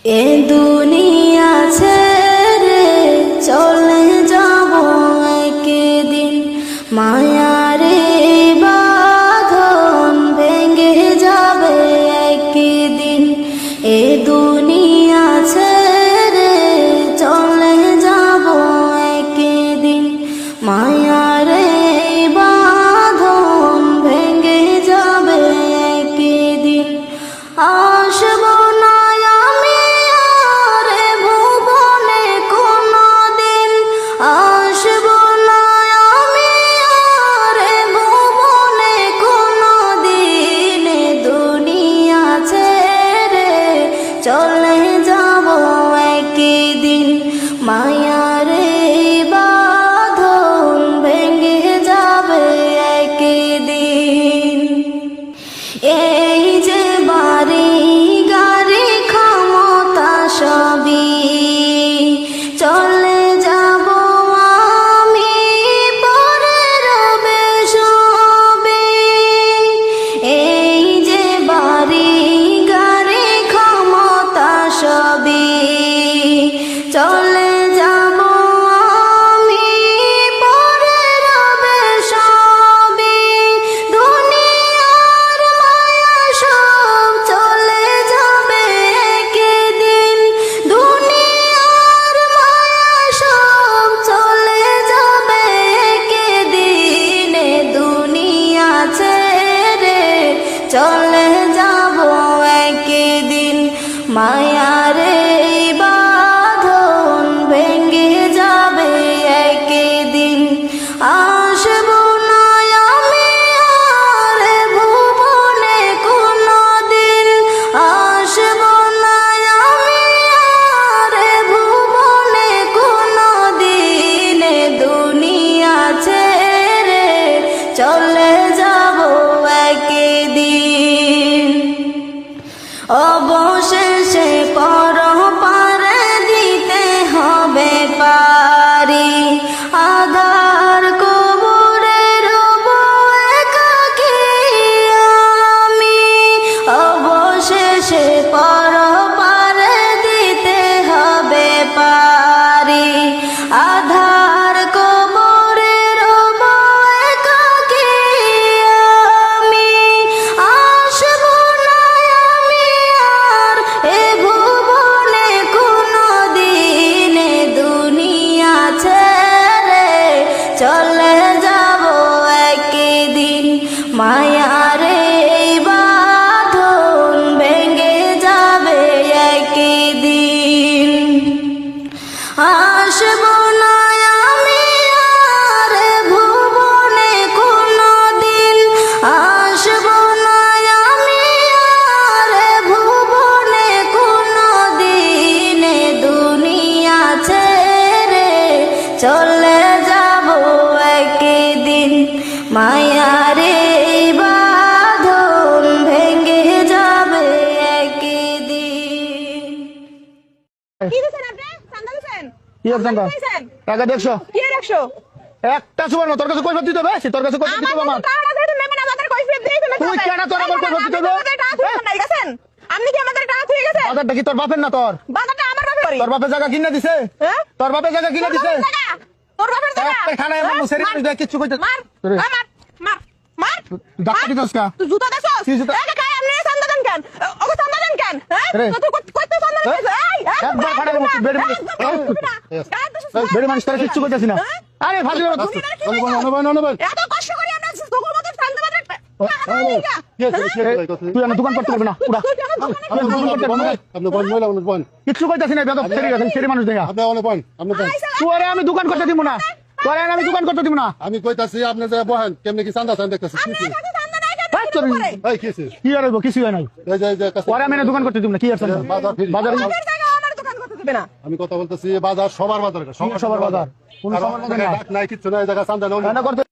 এ দুনিয়া ছেড়ে চলে যাব একদিন, মায়ারে বাঁধন ভেঙে যাবে একদিন। এ দুনিয়া ছেড়ে চলে যাব একদিন, মায়ারে বাঁধন ভেঙে যাবে একদিন। আসব না আমি আর ভুবনে কোনদিন, আসব না আমি আর ভুবনে কোনদিন। দুনিয়া ছেড়ে চলে যাব একদিন, মায়ারে বাঁধন ভেঙে যাবে একদিন। এই যে বাড়ি গাড়ি ক্ষমতা সবই চলে যাব আমি, পরে রবে সবে। এই যে বাড়ি গাড়ি ক্ষমতা সবই চলে যাব আমি, পরে রবে সবে। দুনিয়ার মায়া সব চলে যাবে একদিন, দুনিয়ার মায়া সব চলে যাবে একদিন। দুনিয়া ছেড়ে চলে যাব একদিন, মায়ারে বাঁধন ভেঙে যাবে একদিন। আসব না আমি আর ভুবনে কোনদিন, আসব না আমি আর ভুবনে কোনদিন। দুনিয়া ছেড়ে চলে যাব একদিন। অবশেষে পরপারে দিতে হবে পারি, আধার কবরে রব একাকী আমি। অবশেষে পরপারে দিতে হবে পারি, আধার কবরে রব একাকী আমি। আসব না আমি আর এ ভুবনে কোনদিন, দুনিয়া ছেড়ে চলে যাব একদিন, মায়ারে বাঁধন ভেঙে যাবে একদিন। আসব না আমি আর ভুবনে কোনদিন, আসব না আমি আর ভুবনে কোনদিন। দুনিয়া ছেড়ে চলে যাব একদিন, মায়ারে বাঁধন ভেঙে যাবে একদিন। কি দিছেন আপনি? চান্দা দিছেন? কি আর জানবা? টাকা 150 কি আর 100? একটা সুবর্ণ তোর কাছে কই দিতে হবে? তোর কাছে কই দিতে হবে আমার? টাকা যেহেতু নেবেন আমাদের কৈফিয়ত দিয়ে ফেলে তুই কেন তোর আমার কৈফিয়ত দিতে হবে? আমাদের টাকা থুয়ে নাই গেছেন? আপনি কি আমাদের টাকা থুয়ে গেছেন? বাজারটা কি তোর বাপের না তোর? বাজারটা আমার বাপের বাড়ি। তোর বাপের জায়গা কিনে দিছে? হ্যাঁ? তোর বাপের জায়গা কিনে দিছে? তোর বাপের টাকা? একটা খানায় আমার মুসেরি দিয়ে কিচ্ছু কইতে মার, তোরে মার, মার, মার। ডাক্তার দিছস কা? তুই জুতা দেছস? কি জুতা? এই কাকা আপনি চান্দা দেন কেন? ওকে চান্দা দেন কেন? হ্যাঁ? রে। তুই কইতে চান্দা দেন? এই, একবার খানায় মুখ বেড়ে বেড়ে মানুষ তোর কিচ্ছু কইতাছিস না। আরে ভালো এত কষ্ট করি আমরা সকল মতো চান্দা বাজার। তুই আমার দোকান করতে পারবি না পুরা কিচ্ছু কইতাছিস না বেদব ফেরি মানুষ দেখা তোরে আমি দোকান করতে দিব না, তোরে আমি দোকান করতে দিব না। আমি কইতাছি আপনি যে বহেন কেমনে কি চান্দা চান দেখতেছি কি আর হইব? কিছু হয় নাই। পরে আমি দোকান করতে দিব না। কি আর বাজার আমি কথা বলতেছি বাজার সবার বাজার সবার বাজার কোন সবার বাজার নাই কিচ্ছু নাই জায়গা চান্দা করতে